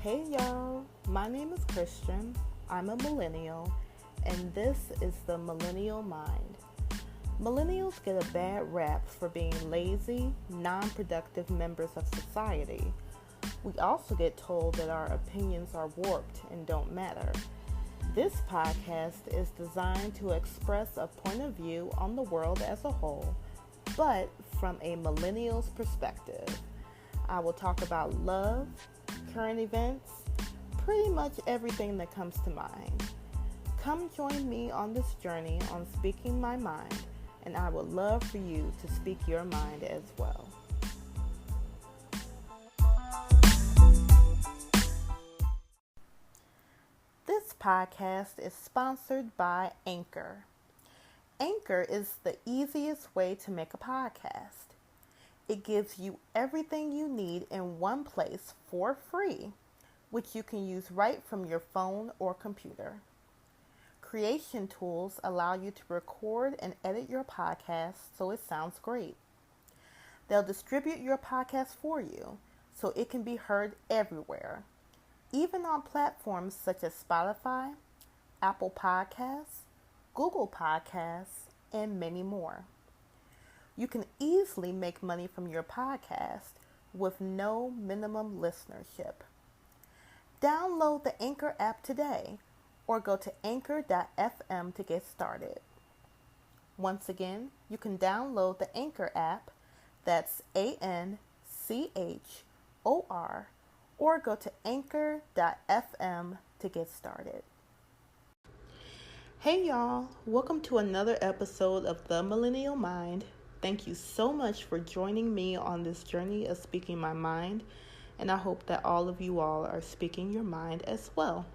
Hey y'all, my name is Christian. I'm a millennial, and this is the Millennial Mind. Millennials get a bad rap for being lazy, non-productive members of society. We also get told that our opinions are warped and don't matter. This podcast is designed to express a point of view on the world as a whole, but from a millennial's perspective. I will talk about love, current events, pretty much everything that comes to mind. Come join me on this journey on speaking my mind, and I would love for you to speak your mind as well. This podcast is sponsored by Anchor. Anchor is the easiest way to make a podcast. It gives you everything you need in one place for free, which you can use right from your phone or computer. Creation tools allow you to record and edit your podcast so it sounds great. They'll distribute your podcast for you so it can be heard everywhere, even on platforms such as Spotify, Apple Podcasts, Google Podcasts, and many more. You can easily make money from your podcast with no minimum listenership. Download the Anchor app today or go to anchor.fm to get started. Once again, you can download the Anchor app, that's ANCHOR, or go to anchor.fm to get started. Hey y'all, welcome to another episode of The Millennial Mind. Thank you so much for joining me on this journey of speaking my mind, and I hope that all of you all are speaking your mind as well.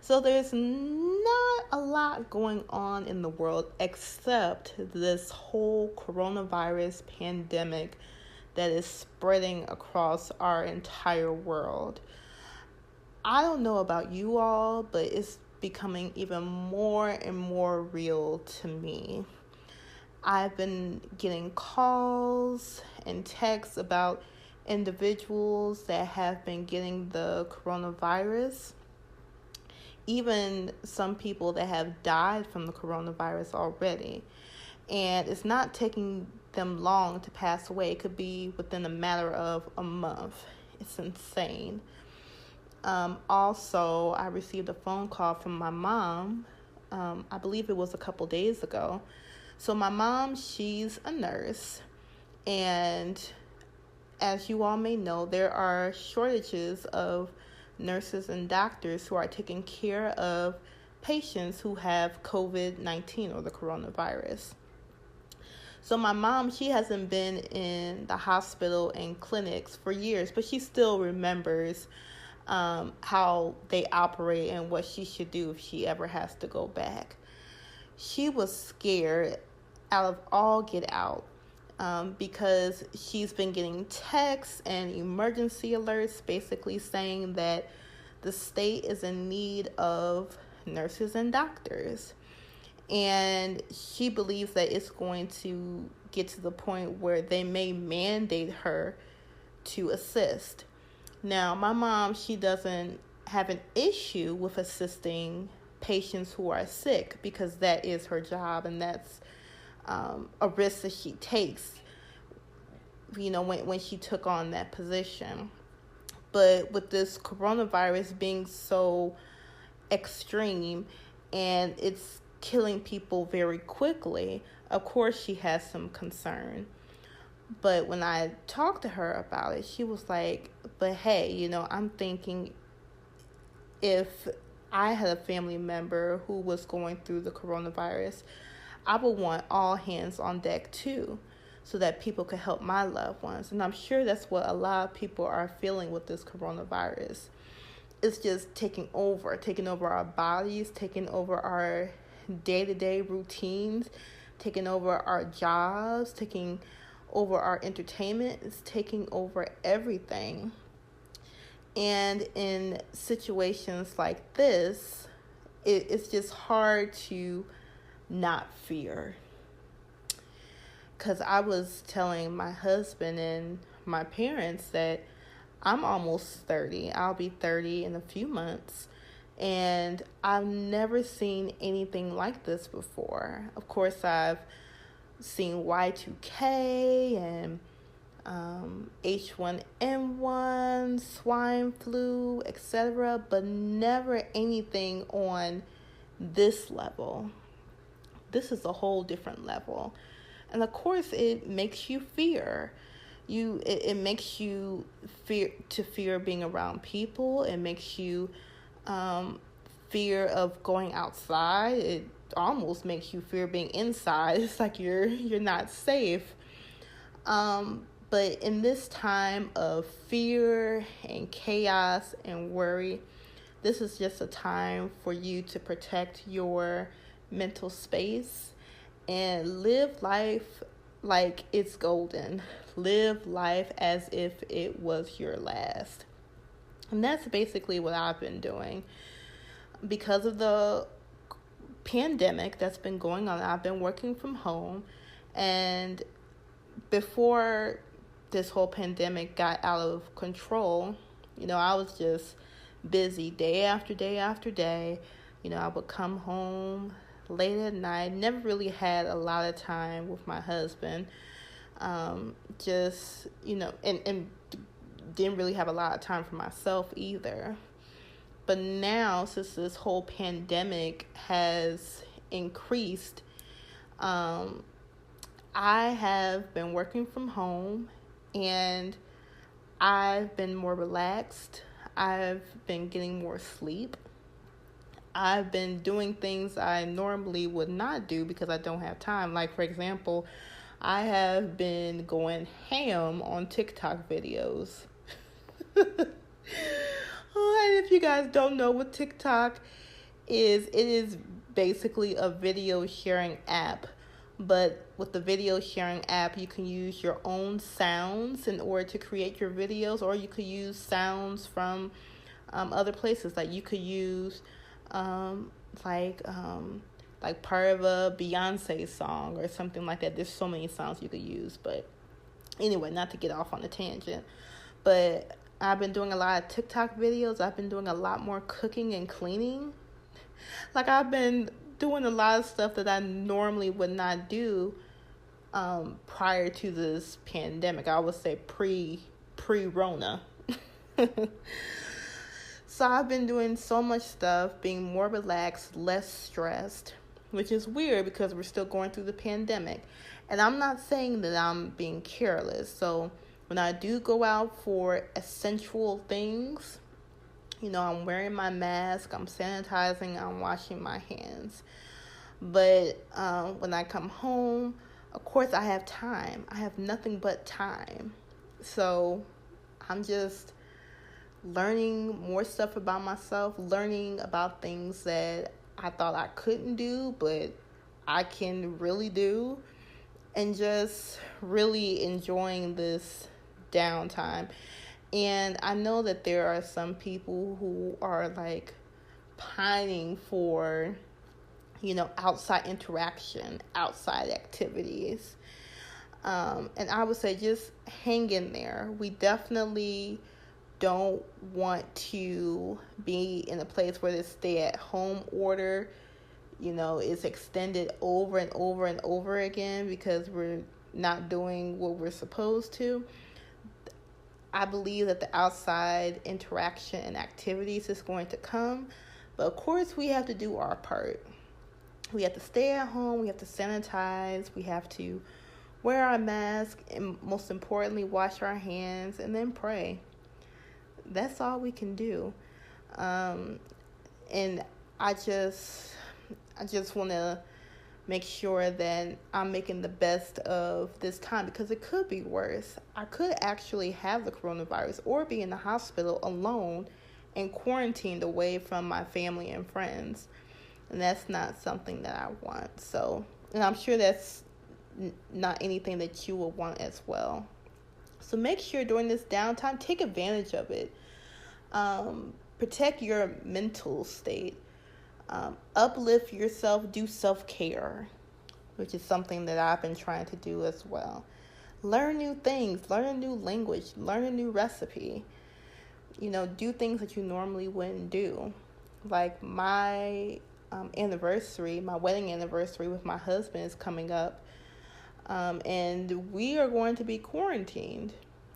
So there's not a lot going on in the world except this whole coronavirus pandemic that is spreading across our entire world. I don't know about you all, but it's becoming even more and more real to me. I've been getting calls and texts about individuals that have been getting the coronavirus. Even some people that have died from the coronavirus already. And it's not taking them long to pass away. It could be within a matter of a month. It's insane. Also, I received a phone call from my mom. I believe it was a couple days ago. So my mom, she's a nurse, and as you all may know, there are shortages of nurses and doctors who are taking care of patients who have COVID-19 or the coronavirus. So my mom, she hasn't been in the hospital and clinics for years, but she still remembers how they operate and what she should do if she ever has to go back. She was scared out of all get out because she's been getting texts and emergency alerts basically saying that the state is in need of nurses and doctors. And she believes that it's going to get to the point where they may mandate her to assist. Now, my mom, she doesn't have an issue with assisting patients who are sick because that is her job and that's a risk that she takes, when she took on that position. But with this coronavirus being so extreme and it's killing people very quickly, of course she has some concern. But when I talked to her about it, she was like, but hey, I'm thinking if I had a family member who was going through the coronavirus, I would want all hands on deck too, so that people could help my loved ones. And I'm sure that's what a lot of people are feeling with this coronavirus. It's just taking over our bodies, taking over our day-to-day routines, taking over our jobs, taking over our entertainment. It's taking over everything. And in situations like this, it's just hard to not fear. Because I was telling my husband and my parents that I'm almost 30. I'll be 30 in a few months. And I've never seen anything like this before. Of course, I've seen Y2K and H1N1, swine flu, etc., but never anything on this level. This is a whole different level. And of course, it makes you fear. It makes you fear being around people. It makes you fear of going outside. It almost makes you fear being inside. It's like you're not safe. But in this time of fear and chaos and worry, this is just a time for you to protect your mental space and live life like it's golden. Live life as if it was your last. And that's basically what I've been doing. Because of the pandemic that's been going on, I've been working from home. And before this whole pandemic got out of control, I was just busy day after day after day. I would come home late at night, never really had a lot of time with my husband. And didn't really have a lot of time for myself either. But now, since this whole pandemic has increased, I have been working from home, and I've been more relaxed. I've been getting more sleep. I've been doing things I normally would not do because I don't have time. Like, for example, I have been going ham on TikTok videos. And if you guys don't know what TikTok is, it is basically a video sharing app. But with the video sharing app, you can use your own sounds in order to create your videos, or you could use sounds from other places. Like you could use like part of a Beyonce song or something like that. There's so many sounds you could use. But anyway, not to get off on a tangent. But I've been doing a lot of TikTok videos. I've been doing a lot more cooking and cleaning. Like I've been doing a lot of stuff that I normally would not do prior to this pandemic. I would say pre-Rona. So I've been doing so much stuff, being more relaxed, less stressed, which is weird because we're still going through the pandemic. And I'm not saying that I'm being careless. So when I do go out for essential things, I'm wearing my mask, I'm sanitizing, I'm washing my hands. But when I come home, of course I have time. I have nothing but time. So I'm just learning more stuff about myself, learning about things that I thought I couldn't do, but I can really do, and just really enjoying this downtime. And I know that there are some people who are like pining for, outside interaction, outside activities. And I would say just hang in there. We definitely don't want to be in a place where this stay-at-home order, is extended over and over and over again because we're not doing what we're supposed to. I believe that the outside interaction and activities is going to come, but of course we have to do our part. We have to stay at home, we have to sanitize, we have to wear our mask, and most importantly, wash our hands and then pray. That's all we can do. And I just want to make sure that I'm making the best of this time because it could be worse. I could actually have the coronavirus or be in the hospital alone and quarantined away from my family and friends. And that's not something that I want. So, and I'm sure that's not anything that you will want as well. So make sure during this downtime, take advantage of it. Protect your mental state. Uplift yourself, do self-care, which is something that I've been trying to do as well. Learn new things, learn a new language, learn a new recipe. do things that you normally wouldn't do. Like my anniversary, my wedding anniversary with my husband is coming up. And we are going to be quarantined.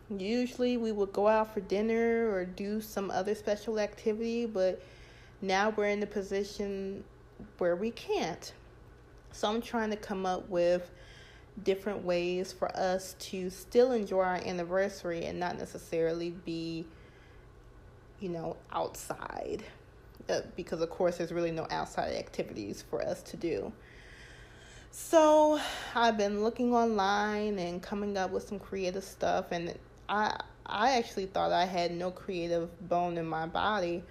Usually we would go out for dinner or do some other special activity, but now we're in the position where we can't. So I'm trying to come up with different ways for us to still enjoy our anniversary and not necessarily be, outside. Because, of course, there's really no outside activities for us to do. So I've been looking online and coming up with some creative stuff, and I actually thought I had no creative bone in my body.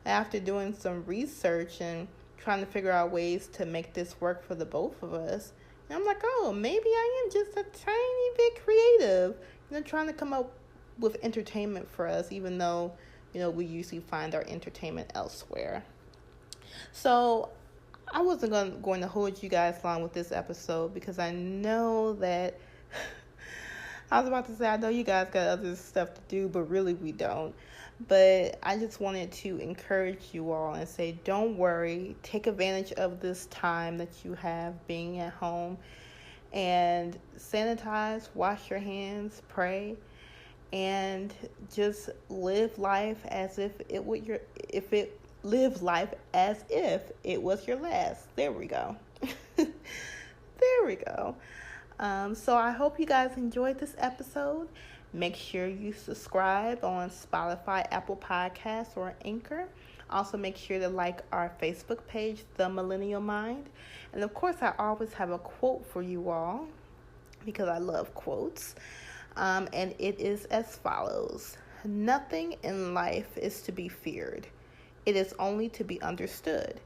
After doing some research and trying to figure out ways to make this work for the both of us, and I'm like, oh, maybe I am just a tiny bit creative, trying to come up with entertainment for us, even though, we usually find our entertainment elsewhere. So I wasn't going to hold you guys long with this episode because I know that I was about to say, I know you guys got other stuff to do, but really we don't. But I just wanted to encourage you all and say, don't worry. Take advantage of this time that you have being at home and sanitize, wash your hands, pray, and just live life as if it was your last. There we go. There we go. So I hope you guys enjoyed this episode. Make sure you subscribe on Spotify, Apple Podcasts, or Anchor. Also, make sure to like our Facebook page, The Millennial Mind. And of course, I always have a quote for you all because I love quotes. And it is as follows. Nothing in life is to be feared. It is only to be understood.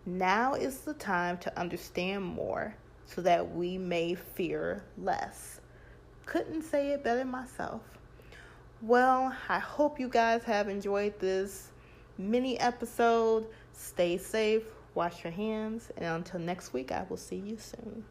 Now is the time to understand more so that we may fear less. Couldn't say it better myself. Well, I hope you guys have enjoyed this mini episode. Stay safe, wash your hands, and until next week, I will see you soon.